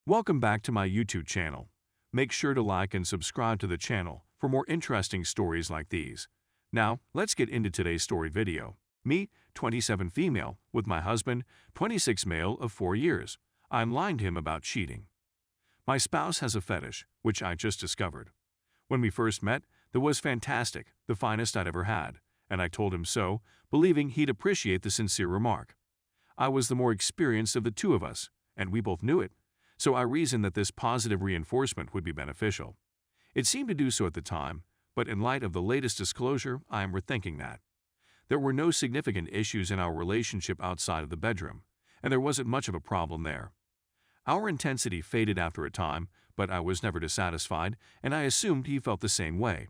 Welcome back to my YouTube channel. Make sure to like and subscribe to the channel for more interesting stories like these. Now, let's get into today's story video. Me, 27 female, with my husband, 26 male of 4 years. I'm lying to him about cheating. My spouse has a fetish, which I just discovered. When we first met, that was fantastic, the finest I'd ever had, and I told him so, believing he'd appreciate the sincere remark. I was the more experienced of the two of us, and we both knew it, so I reasoned that this positive reinforcement would be beneficial. It seemed to do so at the time, but in light of the latest disclosure, I am rethinking that. There were no significant issues in our relationship outside of the bedroom, and there wasn't much of a problem there. Our intensity faded after a time, but I was never dissatisfied, and I assumed he felt the same way.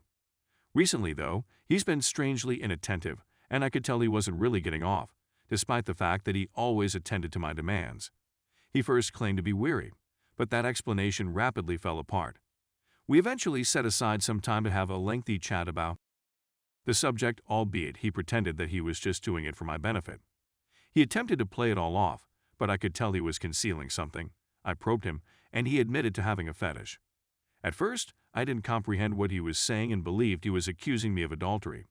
Recently, though, he's been strangely inattentive, and I could tell he wasn't really getting off, despite the fact that he always attended to my demands. He first claimed to be weary, but that explanation rapidly fell apart. We eventually set aside some time to have a lengthy chat about the subject, albeit he pretended that he was just doing it for my benefit. He attempted to play it all off, but I could tell he was concealing something. I probed him, and he admitted to having a fetish. At first, I didn't comprehend what he was saying and believed he was accusing me of adultery.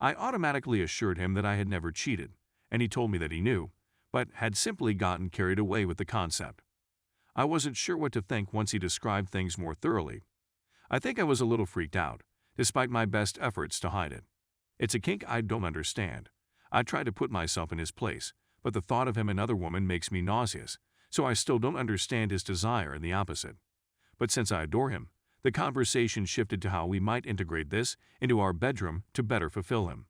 I automatically assured him that I had never cheated, and he told me that he knew, but had simply gotten carried away with the concept. I wasn't sure what to think once he described things more thoroughly. I think I was a little freaked out, despite my best efforts to hide it. It's a kink I don't understand. I try to put myself in his place, but the thought of him and another woman makes me nauseous, so I still don't understand his desire and the opposite. But since I adore him, the conversation shifted to how we might integrate this into our bedroom to better fulfill him.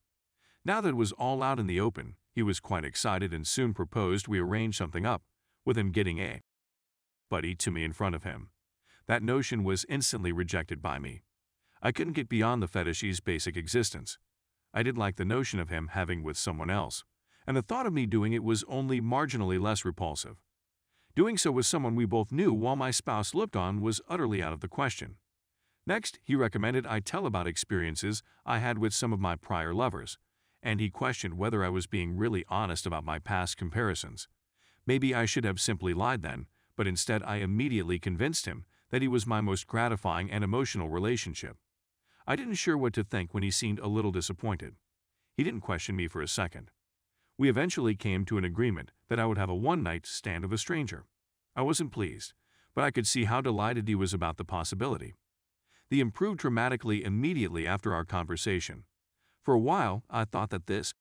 Now that it was all out in the open, he was quite excited and soon proposed we arrange something up, with him getting a buddy to me in front of him. That notion was instantly rejected by me. I couldn't get beyond the fetish's basic existence. I didn't like the notion of him having with someone else, and the thought of me doing it was only marginally less repulsive. Doing so with someone we both knew while my spouse looked on was utterly out of the question. Next, he recommended I tell about experiences I had with some of my prior lovers, and he questioned whether I was being really honest about my past comparisons. Maybe I should have simply lied then, but instead I immediately convinced him that he was my most gratifying and emotional relationship. I didn't sure what to think when he seemed a little disappointed. He didn't question me for a second. We eventually came to an agreement that I would have a one-night stand with a stranger. I wasn't pleased, but I could see how delighted he was about the possibility. The improved dramatically immediately after our conversation. For a while, I thought that this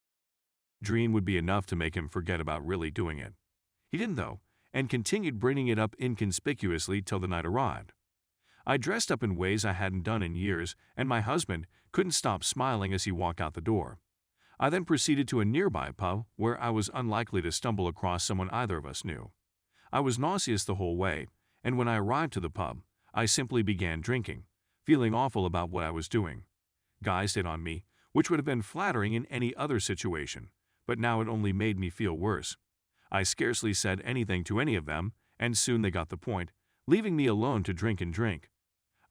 dream would be enough to make him forget about really doing it. He didn't, though, and continued bringing it up inconspicuously till the night arrived. I dressed up in ways I hadn't done in years, and my husband couldn't stop smiling as he walked out the door. I then proceeded to a nearby pub where I was unlikely to stumble across someone either of us knew. I was nauseous the whole way, and when I arrived to the pub, I simply began drinking, feeling awful about what I was doing. Guys hit on me, which would have been flattering in any other situation, but now it only made me feel worse. I scarcely said anything to any of them, and soon they got the point, leaving me alone to drink and drink.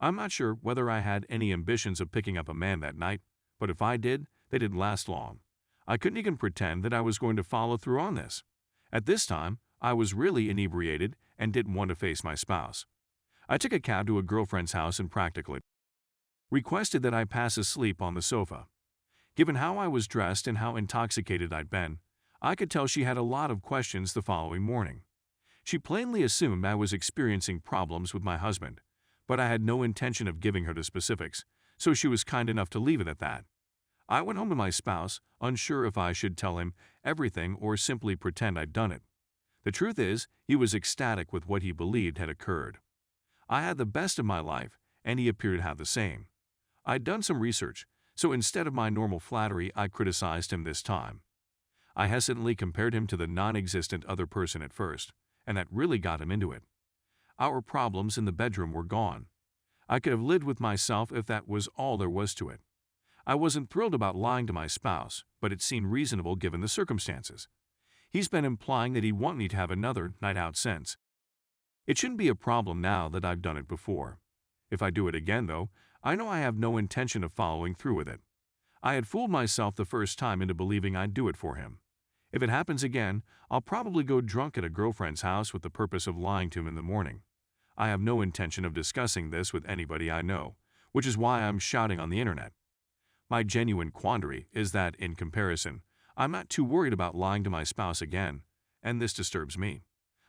I'm not sure whether I had any ambitions of picking up a man that night, but if I did, they didn't last long. I couldn't even pretend that I was going to follow through on this. At this time, I was really inebriated and didn't want to face my spouse. I took a cab to a girlfriend's house and practically requested that I pass asleep on the sofa. Given how I was dressed and how intoxicated I'd been, I could tell she had a lot of questions the following morning. She plainly assumed I was experiencing problems with my husband, but I had no intention of giving her the specifics, so she was kind enough to leave it at that. I went home to my spouse, unsure if I should tell him everything or simply pretend I'd done it. The truth is, he was ecstatic with what he believed had occurred. I had the best of my life, and he appeared to have the same. I'd done some research, so instead of my normal flattery, I criticized him this time. I hesitantly compared him to the non-existent other person at first, and that really got him into it. Our problems in the bedroom were gone. I could have lived with myself if that was all there was to it. I wasn't thrilled about lying to my spouse, but it seemed reasonable given the circumstances. He's been implying that he'd want me to have another night out since. It shouldn't be a problem now that I've done it before. If I do it again, though, I know I have no intention of following through with it. I had fooled myself the first time into believing I'd do it for him. If it happens again, I'll probably go drunk at a girlfriend's house with the purpose of lying to him in the morning. I have no intention of discussing this with anybody I know, which is why I'm shouting on the internet. My genuine quandary is that, in comparison, I'm not too worried about lying to my spouse again, and this disturbs me.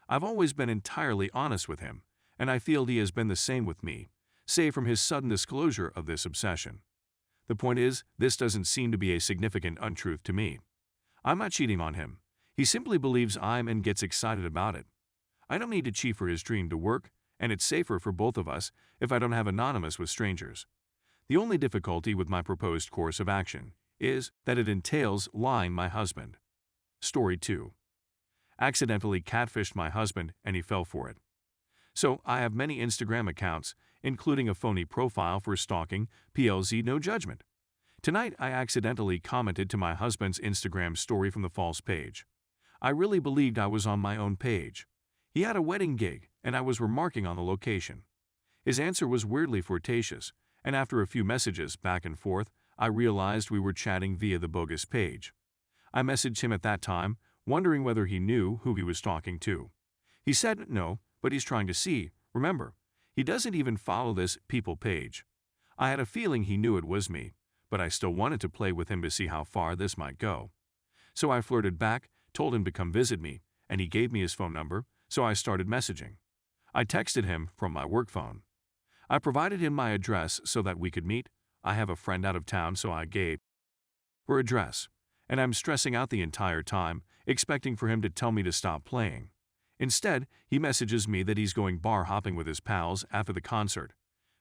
I've always been entirely honest with him, and I feel he has been the same with me, save from his sudden disclosure of this obsession. The point is, this doesn't seem to be a significant untruth to me. I'm not cheating on him. He simply believes I'm and gets excited about it. I don't need to cheat for his dream to work, and it's safer for both of us if I don't have anonymous with strangers. The only difficulty with my proposed course of action is that it entails lying my husband. Story 2. Accidentally catfished my husband and he fell for it. So I have many Instagram accounts, including a phony profile for stalking, PLZ no judgment. Tonight I accidentally commented to my husband's Instagram story from the false page. I really believed I was on my own page. He had a wedding gig, and I was remarking on the location. His answer was weirdly flirtatious, and after a few messages back and forth, I realized we were chatting via the bogus page. I messaged him at that time, wondering whether he knew who he was talking to. He said no, but he's trying to see. Remember, he doesn't even follow this people page. I had a feeling he knew it was me, but I still wanted to play with him to see how far this might go. So I flirted back, told him to come visit me, and he gave me his phone number, so I started messaging. I texted him from my work phone. I provided him my address so that we could meet. I have a friend out of town, so I gave her address, and I'm stressing out the entire time, expecting for him to tell me to stop playing. Instead, he messages me that he's going bar hopping with his pals after the concert.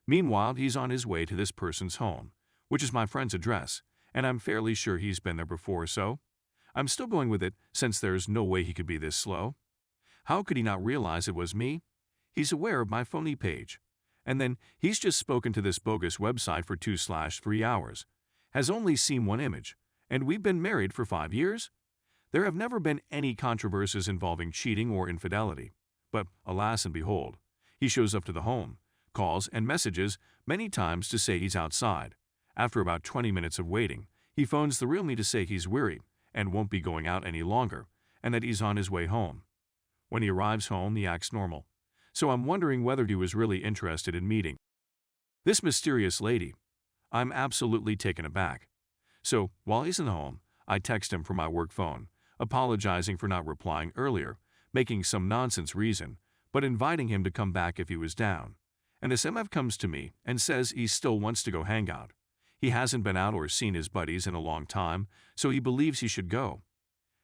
Meanwhile, he's on his way to this person's home, which is my friend's address, and I'm fairly sure he's been there before, so I'm still going with it since there's no way he could be this slow. How could he not realize it was me? He's aware of my phony page. And then he's just spoken to this bogus website for 2/3 hours, has only seen one image, and we've been married for 5 years? There have never been any controversies involving cheating or infidelity. But alas and behold, he shows up to the home, calls and messages many times to say he's outside. After about 20 minutes of waiting, he phones the real me to say he's weary and won't be going out any longer, and that he's on his way home. When he arrives home, he acts normal. So I'm wondering whether he was really interested in meeting this mysterious lady. I'm absolutely taken aback. So while he's in the home, I text him from my work phone, apologizing for not replying earlier, making some nonsense reason, but inviting him to come back if he was down. And this MF comes to me and says he still wants to go hang out. He hasn't been out or seen his buddies in a long time, so he believes he should go.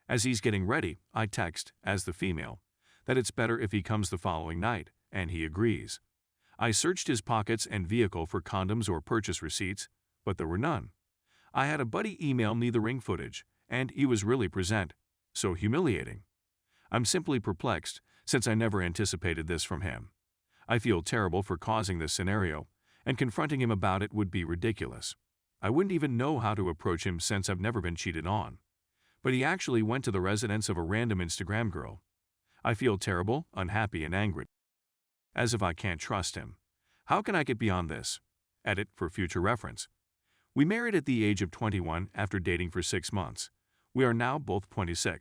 As he's getting ready, I text, as the female, that it's better if he comes the following night, and he agrees. I searched his pockets and vehicle for condoms or purchase receipts, but there were none. I had a buddy email me the ring footage, and he was really present. So humiliating. I'm simply perplexed, since I never anticipated this from him. I feel terrible for causing this scenario, and confronting him about it would be ridiculous. I wouldn't even know how to approach him since I've never been cheated on. But he actually went to the residence of a random Instagram girl. I feel terrible, unhappy, and angry. As if I can't trust him. How can I get beyond this? Edit for future reference. We married at the age of 21 after dating for 6 months. We are now both 26.